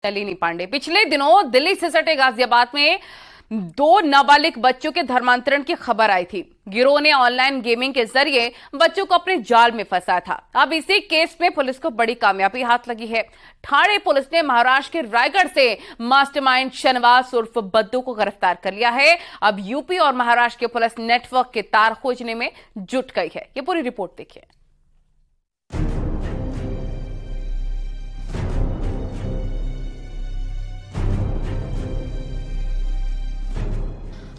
नलिनी पांडे। पिछले दिनों दिल्ली से सटे गाजियाबाद में 2 नाबालिग बच्चों के धर्मांतरण की खबर आई थी। गिरोह ने ऑनलाइन गेमिंग के जरिए बच्चों को अपने जाल में फंसा था। अब इसी केस में पुलिस को बड़ी कामयाबी हाथ लगी है। ठाणे पुलिस ने महाराष्ट्र के रायगढ़ से मास्टरमाइंड शहनवाज उर्फ बद्दू को गिरफ्तार कर लिया है। अब यूपी और महाराष्ट्र की पुलिस नेटवर्क के तार खोजने में जुट गई है। ये पूरी रिपोर्ट देखिए।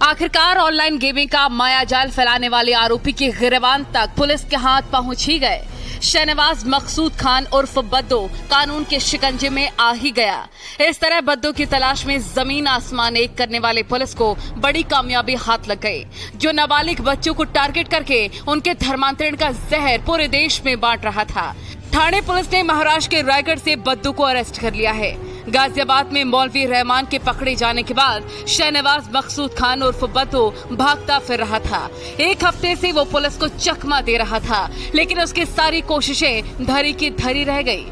आखिरकार ऑनलाइन गेमिंग का मायाजाल फैलाने वाले आरोपी के गिरफ्तार तक पुलिस के हाथ पहुंच ही गए। शहनवाज मकसूद खान उर्फ बद्दू कानून के शिकंजे में आ ही गया। इस तरह बद्दू की तलाश में जमीन आसमान एक करने वाले पुलिस को बड़ी कामयाबी हाथ लग गई, जो नाबालिग बच्चों को टारगेट करके उनके धर्मांतरण का जहर पूरे देश में बांट रहा था। ठाणे पुलिस ने महाराष्ट्र के रायगढ़ से बद्दू को अरेस्ट कर लिया है। गाजियाबाद में मौलवी रहमान के पकड़े जाने के बाद शहनवाज मकसूद खान उर्फ बद्दू भागता फिर रहा था। एक हफ्ते से वो पुलिस को चकमा दे रहा था, लेकिन उसकी सारी कोशिशें धरी की धरी रह गई।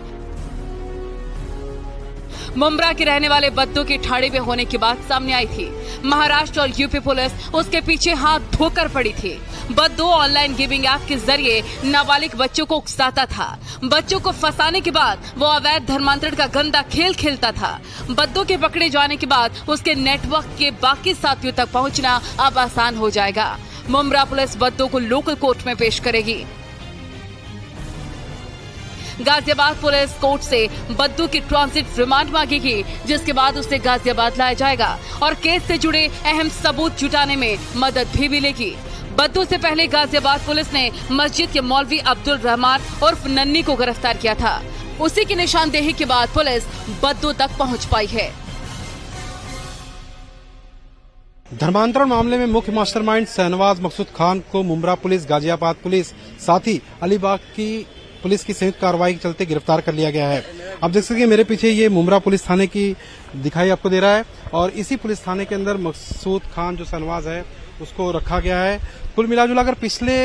मुंब्रा के रहने वाले बद्दू की ठाणे में होने की बात सामने आई थी। महाराष्ट्र और यूपी पुलिस उसके पीछे हाथ धोकर पड़ी थी। बद्दू ऑनलाइन गेमिंग ऐप के जरिए नाबालिग बच्चों को उकसाता था। बच्चों को फंसाने के बाद वो अवैध धर्मांतरण का गंदा खेल खेलता था। बद्दू के पकड़े जाने के बाद उसके नेटवर्क के बाकी साथियों तक पहुंचना अब आसान हो जाएगा। मुंब्रा पुलिस बद्दू को लोकल कोर्ट में पेश करेगी। गाजियाबाद पुलिस कोर्ट से बद्दू की ट्रांजिट रिमांड मांगेगी, जिसके बाद उसे गाजियाबाद लाया जाएगा और केस से जुड़े अहम सबूत जुटाने में मदद भी मिलेगी। बद्दू से पहले गाजियाबाद पुलिस ने मस्जिद के मौलवी अब्दुल रहमान उर्फ नन्नी को गिरफ्तार किया था। उसी की निशानदेही के बाद पुलिस बद्दू तक पहुंच पाई है। धर्मांतरण मामले में मुख्य मास्टरमाइंड शहनवाज मकसूद खान को मुंब्रा पुलिस, गाजियाबाद पुलिस, साथ ही अलीबाग की पुलिस की संयुक्त कार्रवाई के चलते गिरफ्तार कर लिया गया है। अब देख सकते हैं मेरे पीछे ये मुंब्रा पुलिस थाने की दिखाई आपको दे रहा है और इसी पुलिस थाने के अंदर मकसूद खान जो शहनवाज है उसको रखा गया है। कुल मिलाजुलाकर पिछले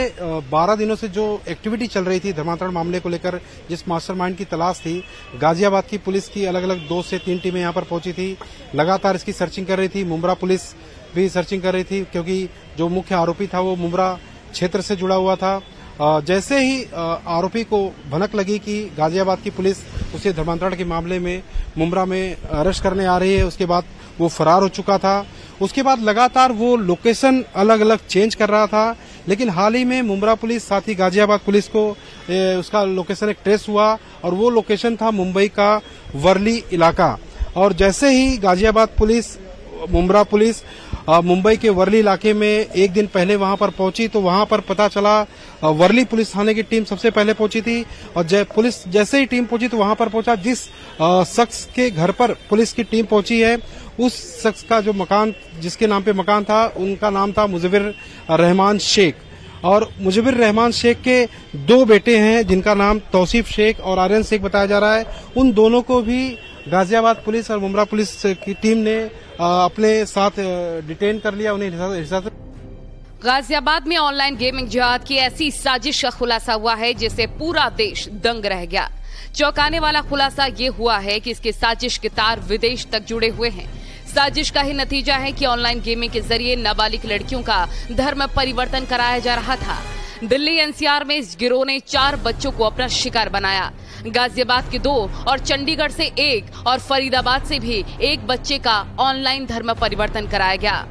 12 दिनों से जो एक्टिविटी चल रही थी धर्मांतरण मामले को लेकर, जिस मास्टरमाइंड की तलाश थी, गाजियाबाद की पुलिस की अलग अलग 2 से 3 टीमें यहाँ पर पहुंची थी, लगातार इसकी सर्चिंग कर रही थी। मुंब्रा पुलिस भी सर्चिंग कर रही थी क्योंकि जो मुख्य आरोपी था वो मुंब्रा क्षेत्र से जुड़ा हुआ था। जैसे ही आरोपी को भनक लगी कि गाजियाबाद की पुलिस उसे धर्मांतरण के मामले में मुंब्रा में अरेस्ट करने आ रही है, उसके बाद वो फरार हो चुका था। उसके बाद लगातार वो लोकेशन अलग अलग चेंज कर रहा था, लेकिन हाल ही में मुंब्रा पुलिस साथ ही गाजियाबाद पुलिस को उसका लोकेशन एक ट्रेस हुआ और वो लोकेशन था मुंबई का वर्ली इलाका। और जैसे ही गाजियाबाद पुलिस, मुंब्रा पुलिस मुंबई के वर्ली इलाके में एक दिन पहले वहां पर पहुंची तो वहां पर पता चला, वर्ली पुलिस थाने की टीम सबसे पहले पहुंची थी और पुलिस जैसे ही टीम पहुंची तो वहां पर पहुंचा जिस शख्स के घर पर पुलिस की टीम पहुंची है, उस शख्स का जो मकान, जिसके नाम पे मकान था, उनका नाम था मुजबिर रहमान शेख। और मुजबिर रहमान शेख के 2 बेटे हैं जिनका नाम तौसीफ शेख और आर्यन शेख बताया जा रहा है। उन दोनों को भी गाजियाबाद पुलिस और मुंब्रा पुलिस की टीम ने अपने साथ डिटेन कर लिया, उन्हें हिरासत। गाजियाबाद में ऑनलाइन गेमिंग जिहाद की ऐसी साजिश का खुलासा हुआ है जिससे पूरा देश दंग रह गया। चौंकाने वाला खुलासा ये हुआ है कि इसके साजिश के तार विदेश तक जुड़े हुए हैं। साजिश का ही नतीजा है कि ऑनलाइन गेमिंग के जरिए नाबालिग लड़कियों का धर्म परिवर्तन कराया जा रहा था। दिल्ली एनसीआर में इस गिरोह ने 4 बच्चों को अपना शिकार बनाया। गाजियाबाद के 2 और चंडीगढ़ से 1 और फरीदाबाद से भी 1 बच्चे का ऑनलाइन धर्म परिवर्तन कराया गया।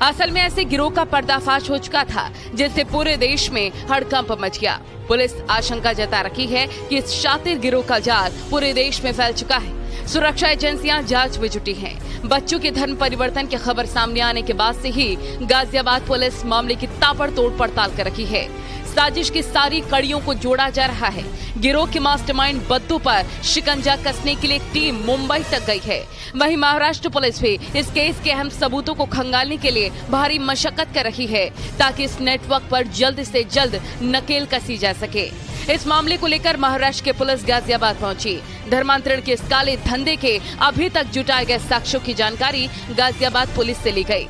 असल में ऐसे गिरोह का पर्दाफाश हो चुका था जिससे पूरे देश में हड़कंप मच गया। पुलिस आशंका जता रही है कि इस शातिर गिरोह का जाल पूरे देश में फैल चुका है। सुरक्षा एजेंसियां जांच में जुटी हैं। बच्चों के धर्म परिवर्तन की खबर सामने आने के बाद से ही गाजियाबाद पुलिस मामले की ताबड़तोड़ पड़ताल कर रही है। साजिश की सारी कड़ियों को जोड़ा जा रहा है। गिरोह के मास्टरमाइंड बद्दू पर शिकंजा कसने के लिए टीम मुंबई तक गई है। वहीं महाराष्ट्र पुलिस भी इस केस के अहम सबूतों को खंगालने के लिए भारी मशक्कत कर रही है ताकि इस नेटवर्क पर जल्द से जल्द नकेल कसी जा सके। इस मामले को लेकर महाराष्ट्र के पुलिस गाजियाबाद पहुंची। धर्मांतरण के इस काले धंधे के अभी तक जुटाए गए साक्ष्यों की जानकारी गाजियाबाद पुलिस से ली गई।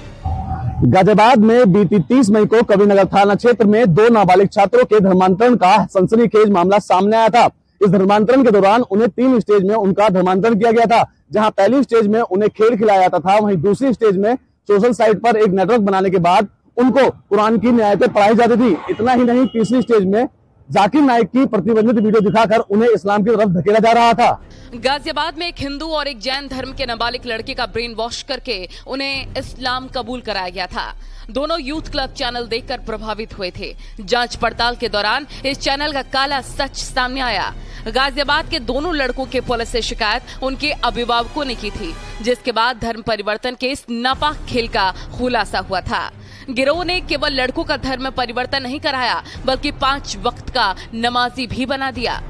गाजियाबाद में बीती 30 मई को कबीरनगर थाना क्षेत्र में 2 नाबालिग छात्रों के धर्मांतरण का सनसनीखेज मामला सामने आया था। इस धर्मांतरण के दौरान उन्हें 3 स्टेज में उनका धर्मांतरण किया गया था, जहां पहली स्टेज में उन्हें खेल खिलाया जाता था, वहीं दूसरी स्टेज में सोशल साइट पर एक नेटवर्क बनाने के बाद उनको कुरान की न्यायतें पढ़ाई जाती थी। इतना ही नहीं, तीसरी स्टेज में जाकिर नाइक की प्रतिबंधित वीडियो दिखाकर उन्हें इस्लाम की तरफ धकेला जा रहा था। गाजियाबाद में एक हिंदू और एक जैन धर्म के नाबालिग लड़के का ब्रेन वॉश करके उन्हें इस्लाम कबूल कराया गया था। दोनों यूथ क्लब चैनल देखकर प्रभावित हुए थे। जांच पड़ताल के दौरान इस चैनल का काला सच सामने आया। गाजियाबाद के दोनों लड़कों के पुलिस से शिकायत उनके अभिभावकों ने की थी, जिसके बाद धर्म परिवर्तन के इस नापाक खेल का खुलासा हुआ था। गिरोह ने केवल लड़कों का धर्म परिवर्तन नहीं कराया, बल्कि 5 वक्त का नमाजी भी बना दिया।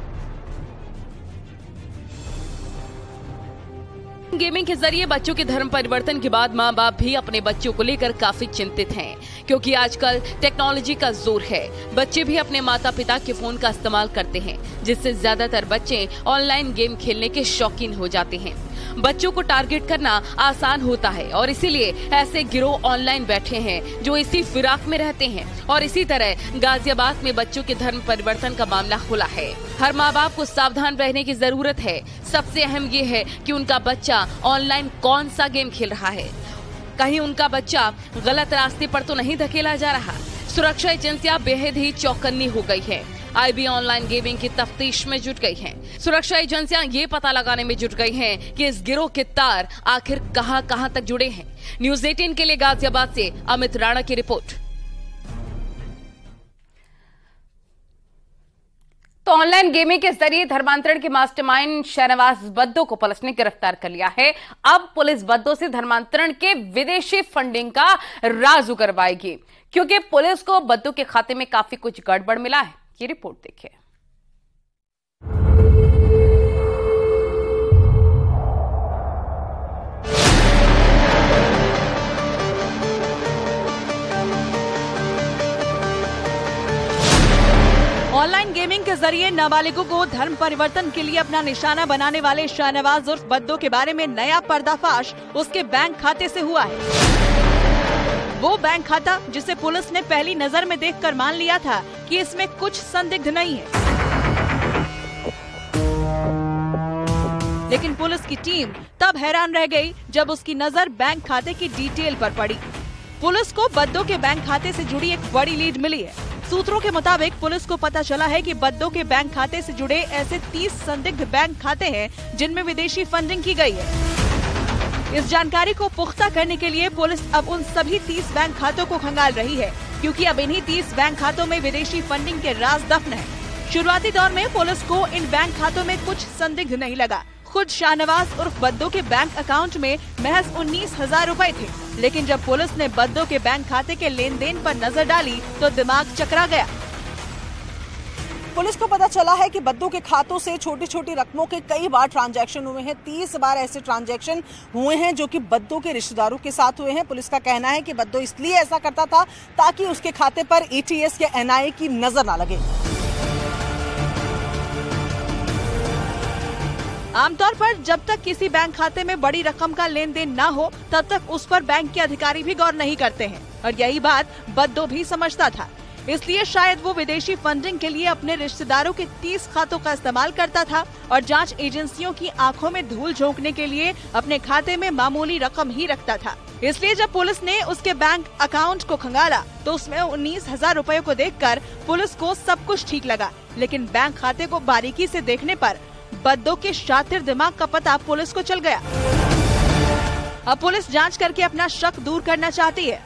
गेमिंग के जरिए बच्चों के धर्म परिवर्तन के बाद माँ बाप भी अपने बच्चों को लेकर काफी चिंतित हैं, क्योंकि आजकल टेक्नोलॉजी का जोर है। बच्चे भी अपने माता पिता के फोन का इस्तेमाल करते हैं, जिससे ज्यादातर बच्चे ऑनलाइन गेम खेलने के शौकीन हो जाते हैं। बच्चों को टारगेट करना आसान होता है और इसीलिए ऐसे गिरोह ऑनलाइन बैठे हैं जो इसी फिराक में रहते हैं। और इसी तरह गाजियाबाद में बच्चों के धर्म परिवर्तन का मामला खुला है। हर माँ बाप को सावधान रहने की जरूरत है। सबसे अहम ये है कि उनका बच्चा ऑनलाइन कौन सा गेम खेल रहा है, कहीं उनका बच्चा गलत रास्ते पर तो नहीं धकेला जा रहा। सुरक्षा एजेंसियां बेहद ही चौकन्नी हो गई है। IB ऑनलाइन गेमिंग की तफ्तीश में जुट गई हैं। सुरक्षा एजेंसियां ये पता लगाने में जुट गई हैं कि इस गिरोह के तार आखिर कहां तक जुड़े हैं। न्यूज़ 18 के लिए गाजियाबाद से अमित राणा की रिपोर्ट। तो ऑनलाइन गेमिंग के जरिए धर्मांतरण के मास्टरमाइंड शहनवाज बद्दो को पुलिस ने गिरफ्तार कर लिया है। अब पुलिस बद्दो से धर्मांतरण के विदेशी फंडिंग का राज उगलवाएगी, क्योंकि पुलिस को बद्दो के खाते में काफी कुछ गड़बड़ मिला है। ये रिपोर्ट देखिए। ऑनलाइन गेमिंग के जरिए नाबालिगों को धर्म परिवर्तन के लिए अपना निशाना बनाने वाले शहनवाज उर्फ बद्दो के बारे में नया पर्दाफाश उसके बैंक खाते से हुआ है। वो बैंक खाता जिसे पुलिस ने पहली नजर में देखकर मान लिया था कि इसमें कुछ संदिग्ध नहीं है, लेकिन पुलिस की टीम तब हैरान रह गई जब उसकी नजर बैंक खाते की डिटेल पर पड़ी। पुलिस को बद्दो के बैंक खाते से जुड़ी एक बड़ी लीड मिली है। सूत्रों के मुताबिक पुलिस को पता चला है कि बद्दो के बैंक खाते से जुड़े ऐसे 30 संदिग्ध बैंक खाते हैं जिनमें विदेशी फंडिंग की गई है। इस जानकारी को पुख्ता करने के लिए पुलिस अब उन सभी 30 बैंक खातों को खंगाल रही है, क्योंकि अब इन्हीं 30 बैंक खातों में विदेशी फंडिंग के राज दफन है। शुरुआती दौर में पुलिस को इन बैंक खातों में कुछ संदिग्ध नहीं लगा। खुद शाहनवाज उर्फ बद्दो के बैंक अकाउंट में महज 19,000 रुपए थे, लेकिन जब पुलिस ने बद्दो के बैंक खाते के लेन देन पर नजर डाली तो दिमाग चकरा गया। पुलिस को पता चला है कि बद्दो के खातों से छोटी छोटी रकमों के कई बार ट्रांजैक्शन हुए हैं। 30 बार ऐसे ट्रांजैक्शन हुए हैं जो कि बद्दो के रिश्तेदारों के साथ हुए हैं। पुलिस का कहना है कि बद्दो इसलिए ऐसा करता था ताकि उसके खाते पर ATS या NIA की नजर ना लगे। आमतौर पर जब तक किसी बैंक खाते में बड़ी रकम का लेन देन न हो तब तक उस पर बैंक के अधिकारी भी गौर नहीं करते हैं, और यही बात बद्दो भी समझता था। इसलिए शायद वो विदेशी फंडिंग के लिए अपने रिश्तेदारों के 30 खातों का इस्तेमाल करता था और जांच एजेंसियों की आंखों में धूल झोंकने के लिए अपने खाते में मामूली रकम ही रखता था। इसलिए जब पुलिस ने उसके बैंक अकाउंट को खंगाला तो उसमें 19,000 रुपए को देखकर पुलिस को सब कुछ ठीक लगा, लेकिन बैंक खाते को बारीकी से देखने पर बद्दो के शातिर दिमाग का पता पुलिस को चल गया। अब पुलिस जांच करके अपना शक दूर करना चाहती है।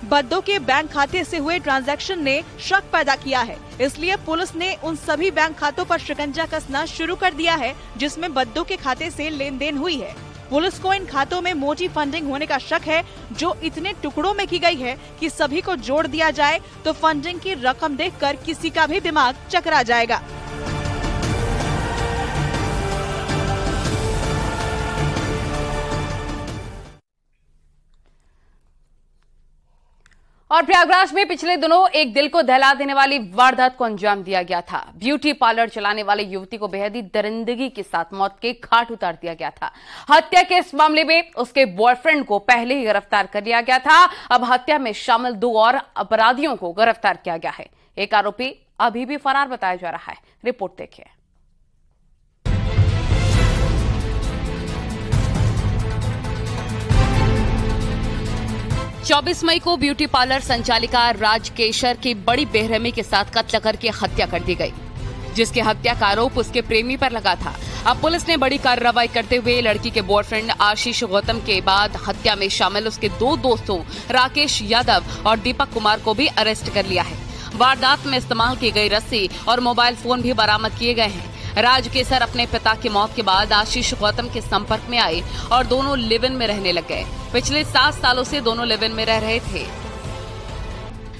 बद्दो के बैंक खाते से हुए ट्रांजैक्शन ने शक पैदा किया है, इसलिए पुलिस ने उन सभी बैंक खातों पर शिकंजा कसना शुरू कर दिया है जिसमें बद्दो के खाते से लेन देन हुई है। पुलिस को इन खातों में मोटी फंडिंग होने का शक है, जो इतने टुकड़ों में की गई है कि सभी को जोड़ दिया जाए तो फंडिंग की रकम देखकर किसी का भी दिमाग चकरा जाएगा। और प्रयागराज में पिछले दिनों एक दिल को दहला देने वाली वारदात को अंजाम दिया गया था। ब्यूटी पार्लर चलाने वाली युवती को बेहद ही दरिंदगी के साथ मौत के घाट उतार दिया गया था। हत्या के इस मामले में उसके बॉयफ्रेंड को पहले ही गिरफ्तार कर लिया गया था। अब हत्या में शामिल 2 और अपराधियों को गिरफ्तार किया गया है। एक आरोपी अभी भी फरार बताया जा रहा है। रिपोर्ट देखिए। 24 मई को ब्यूटी पार्लर संचालिका राज केशर की बड़ी बेरहमी के साथ कत्ल करके हत्या कर दी गई, जिसके हत्या का आरोप उसके प्रेमी पर लगा था। अब पुलिस ने बड़ी कार्रवाई करते हुए लड़की के बॉयफ्रेंड आशीष गौतम के बाद हत्या में शामिल उसके 2 दोस्तों राकेश यादव और दीपक कुमार को भी अरेस्ट कर लिया है। वारदात में इस्तेमाल की गई रस्सी और मोबाइल फोन भी बरामद किए गए हैं। राज केसर अपने पिता की मौत के बाद आशीष गौतम के संपर्क में आए और दोनों लिव इन में रहने लग गए। पिछले 7 सालों से दोनों लिव इन में रह रहे थे।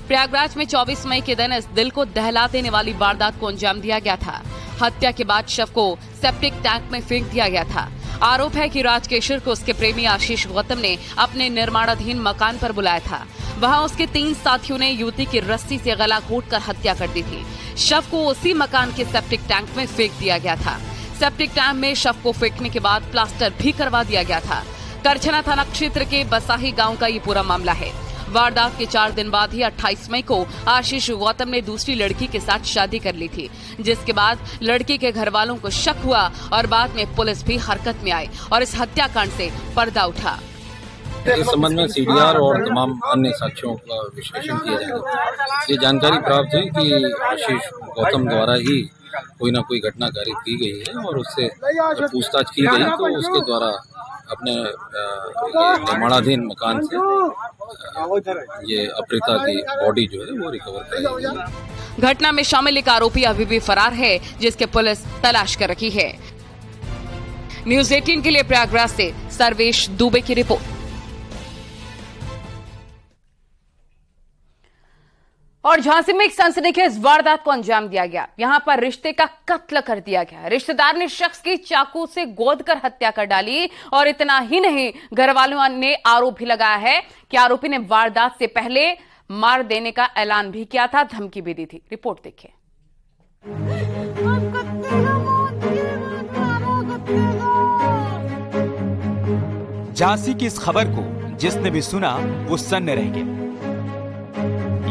प्रयागराज में 24 मई के दिन इस दिल को दहला देने वाली वारदात को अंजाम दिया गया था। हत्या के बाद शव को सेप्टिक टैंक में फेंक दिया गया था। आरोप है कि राज केशर को उसके प्रेमी आशीष गौतम ने अपने निर्माणाधीन मकान पर बुलाया था। वहां उसके 3 साथियों ने युवती की रस्सी से गला घोंटकर हत्या कर दी थी। शव को उसी मकान के सेप्टिक टैंक में फेंक दिया गया था। सेप्टिक टैंक में शव को फेंकने के बाद प्लास्टर भी करवा दिया गया था। करछना थाना क्षेत्र के बसाही गांव का ये पूरा मामला है। वारदात के 4 दिन बाद ही 28 मई को आशीष गौतम ने दूसरी लड़की के साथ शादी कर ली थी, जिसके बाद लड़की के घर वालों को शक हुआ और बाद में पुलिस भी हरकत में आई और इस हत्याकांड से पर्दा उठा। इस संबंध में सीडीआर और तमाम अन्य साक्ष्यों का विश्लेषण किया जाएगा। ये जानकारी प्राप्त हुई कि आशीष गौतम द्वारा ही कोई न कोई घटना कारित की गई है और उससे पूछताछ की गई तो उसके द्वारा अपने निर्माणाधीन मकान से ये अप्रिता की बॉडी जो है वो रिकवर कराई गई। घटना में शामिल एक आरोपी अभी भी फरार है, जिसके पुलिस तलाश कर रही है। न्यूज़ 18 के लिए प्रयागराज से सर्वेश दुबे की रिपोर्ट। और झांसी में एक सनसनीखेज वारदात को अंजाम दिया गया। यहां पर रिश्ते का कत्ल कर दिया गया। रिश्तेदार ने शख्स की चाकू से गोद कर हत्या कर डाली और इतना ही नहीं, घर वालों ने आरोप भी लगाया है कि आरोपी ने वारदात से पहले मार देने का ऐलान भी किया था, धमकी भी दी थी। रिपोर्ट देखिए। झांसी की इस खबर को जिसने भी सुना वो सन्न रह गया।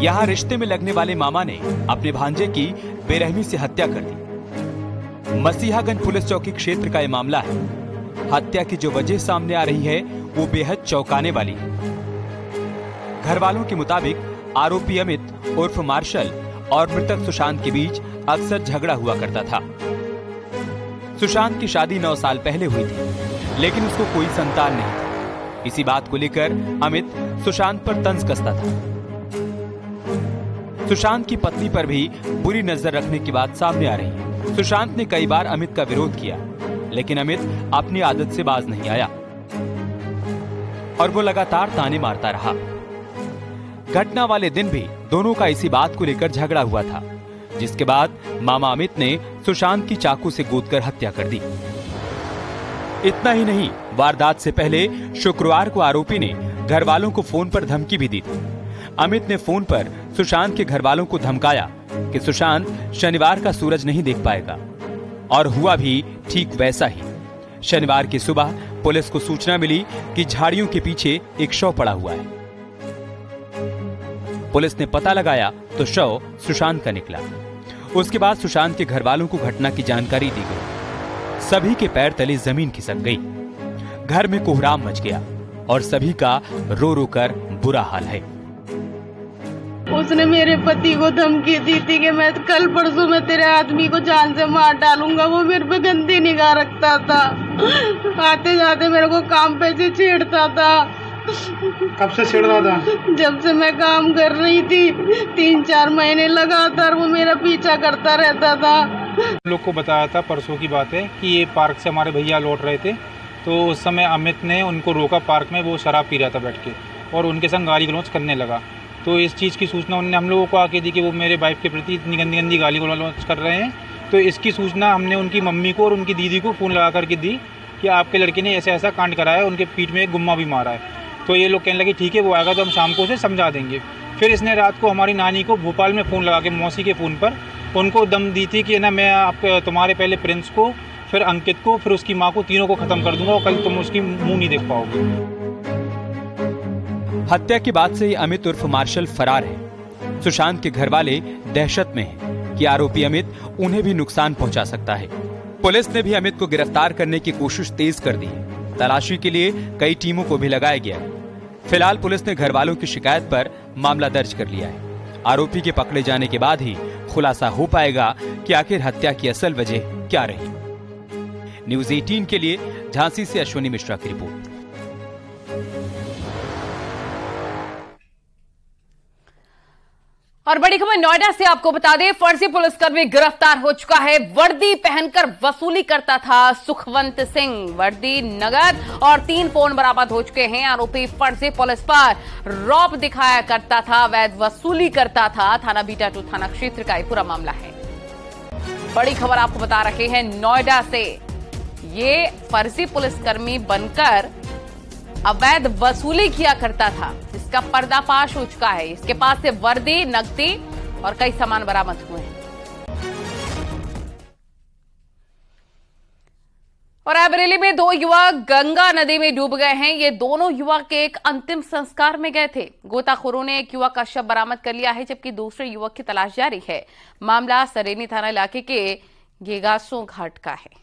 यहाँ रिश्ते में लगने वाले मामा ने अपने भांजे की बेरहमी से हत्या कर दी। मसीहागंज पुलिस चौकी क्षेत्र का यह मामला है। हत्या की जो वजह सामने आ रही है वो बेहद चौंकाने वाली है। घर वालों के मुताबिक आरोपी अमित उर्फ मार्शल और मृतक सुशांत के बीच अक्सर झगड़ा हुआ करता था। सुशांत की शादी 9 साल पहले हुई थी, लेकिन उसको कोई संतान नहीं था। इसी बात को लेकर अमित सुशांत पर तंज कसता था। सुशांत की पत्नी पर भी बुरी नजर रखने की बात सामने आ रही है। सुशांत ने कई बार अमित का विरोध किया, लेकिन अमित अपनी आदत से बाज नहीं आया और वो लगातार ताने मारता रहा। घटना वाले दिन भी दोनों का इसी बात को लेकर झगड़ा हुआ था, जिसके बाद मामा अमित ने सुशांत की चाकू से गोदकर हत्या कर दी। इतना ही नहीं, वारदात से पहले शुक्रवार को आरोपी ने घर वालों को फोन पर धमकी भी दी थी। अमित ने फोन पर सुशांत के घर वालों को धमकाया कि सुशांत शनिवार का सूरज नहीं देख पाएगा, और हुआ भी ठीक वैसा ही। शनिवार की सुबह पुलिस को सूचना मिली कि झाड़ियों के पीछे एक शव पड़ा हुआ है। पुलिस ने पता लगाया तो शव सुशांत का निकला। उसके बाद सुशांत के घर वालों को घटना की जानकारी दी गई। सभी के पैर तले जमीन खिसक गई। घर में कोहराम मच गया और सभी का रो रो कर बुरा हाल है। उसने मेरे पति को धमकी दी थी कि मैं कल परसों में तेरे आदमी को जान से मार डालूंगा। वो मेरे पे गंदी निगाह रखता था। आते जाते मेरे को काम पे से छेड़ता था। कब से छेड़ रहा था? जब से मैं काम कर रही थी 3-4 महीने लगातार वो मेरा पीछा करता रहता था। लोग को बताया था, परसों की बात है, कि ये पार्क से हमारे भैया लौट रहे थे, तो उस समय अमित ने उनको रोका पार्क में। वो शराब पी रहा था बैठ के और उनके संग गाली गलौज करने लगा। तो इस चीज़ की सूचना उन्होंने हम लोगों को आके दी कि वो मेरे वाइफ के प्रति इतनी गंदी गंदी गाली गलौज कर रहे हैं। तो इसकी सूचना हमने उनकी मम्मी को और उनकी दीदी को फ़ोन लगा करके दी कि आपके लड़के ने ऐसा ऐसा कांड कराया है, उनके पीठ में एक गुम्मा भी मारा है। तो ये लोग कहने लगे ठीक है, वो आएगा तो हम शाम को उसे समझा देंगे। फिर इसने रात को हमारी नानी को भोपाल में फ़ोन लगा के, मौसी के फ़ोन पर उनको दम दी थी कि ना मैं आपके तुम्हारे पहले प्रिंस को, फिर अंकित को, फिर उसकी माँ को, तीनों को ख़त्म कर दूंगा और कल तुम उसकी मुँह नहीं देख पाओगे। हत्या के बाद से ही अमित उर्फ मार्शल फरार है। सुशांत के घर वाले दहशत में हैं कि आरोपी अमित उन्हें भी नुकसान पहुंचा सकता है। पुलिस ने भी अमित को गिरफ्तार करने की कोशिश तेज कर दी है। तलाशी के लिए कई टीमों को भी लगाया गया है। फिलहाल पुलिस ने घर वालों की शिकायत पर मामला दर्ज कर लिया है। आरोपी के पकड़े जाने के बाद ही खुलासा हो पाएगा कि आखिर हत्या की असल वजह क्या रही। न्यूज़ 18 के लिए झांसी से अश्विनी मिश्रा की रिपोर्ट। और बड़ी खबर नोएडा से आपको बता दें, फर्जी पुलिसकर्मी गिरफ्तार हो चुका है। वर्दी पहनकर वसूली करता था सुखवंत सिंह। वर्दी, नगद और 3 फोन बरामद हो चुके हैं। आरोपी फर्जी पुलिस पर रौब दिखाया करता था, अवैध वसूली करता था। थाना बीटा 2 थाना क्षेत्र का ये पूरा मामला है। बड़ी खबर आपको बता रहे हैं नोएडा से, ये फर्जी पुलिसकर्मी बनकर अवैध वसूली किया करता था, इसका पर्दाफाश हो चुका है। इसके पास से वर्दी, नकदी और कई सामान बरामद हुए हैं। और रायबरेली में 2 युवक गंगा नदी में डूब गए हैं। ये दोनों युवक एक अंतिम संस्कार में गए थे। गोताखोरों ने एक युवक का शव बरामद कर लिया है, जबकि दूसरे युवक की तलाश जारी है। मामला सरेनी थाना इलाके के गेगासों घाट का है।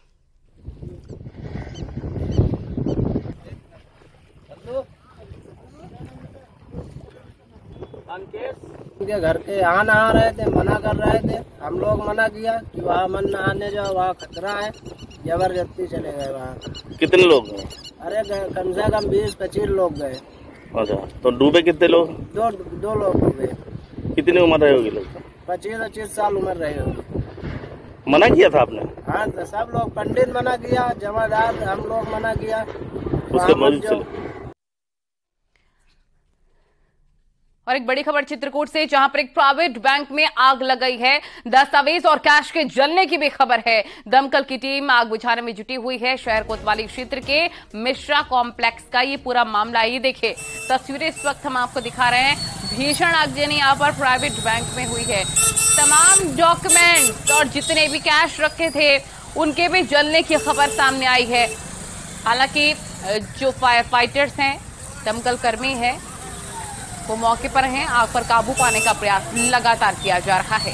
उनके घर के यहाँ नहा रहे थे, मना कर रहे थे। हम लोग मना किया कि वहाँ मन नहाने जाओ, वहाँ खतरा है। जबरदस्ती चले गए वहाँ। कितने लोग गए? अरे कम से कम 20-25 लोग गए। अच्छा, तो डूबे कितने लोग? दो लोग डूबे। कितनी उम्र रहे होगी लोग? 25-25 साल उम्र रहे होगी। मना किया था आपने? हाँ, तो सब लोग, पंडित मना किया, जमादार, हम लोग मना किया। उसके बाद और एक बड़ी खबर चित्रकूट से, जहां पर एक प्राइवेट बैंक में आग लग गई है। दस्तावेज और कैश के जलने की भी खबर है। दमकल की टीम आग बुझाने में जुटी हुई है। शहर कोतवाली क्षेत्र के मिश्रा कॉम्प्लेक्स का ये पूरा मामला। ये देखिए तस्वीरें इस वक्त हम आपको दिखा रहे हैं। भीषण आगजनी यहाँ पर प्राइवेट बैंक में हुई है। तमाम डॉक्यूमेंट्स और जितने भी कैश रखे थे उनके भी जलने की खबर सामने आई है। हालांकि जो फायर फाइटर्स हैं, दमकल कर्मी हैं, वो मौके पर हैं। आग पर काबू पाने का प्रयास लगातार किया जा रहा है।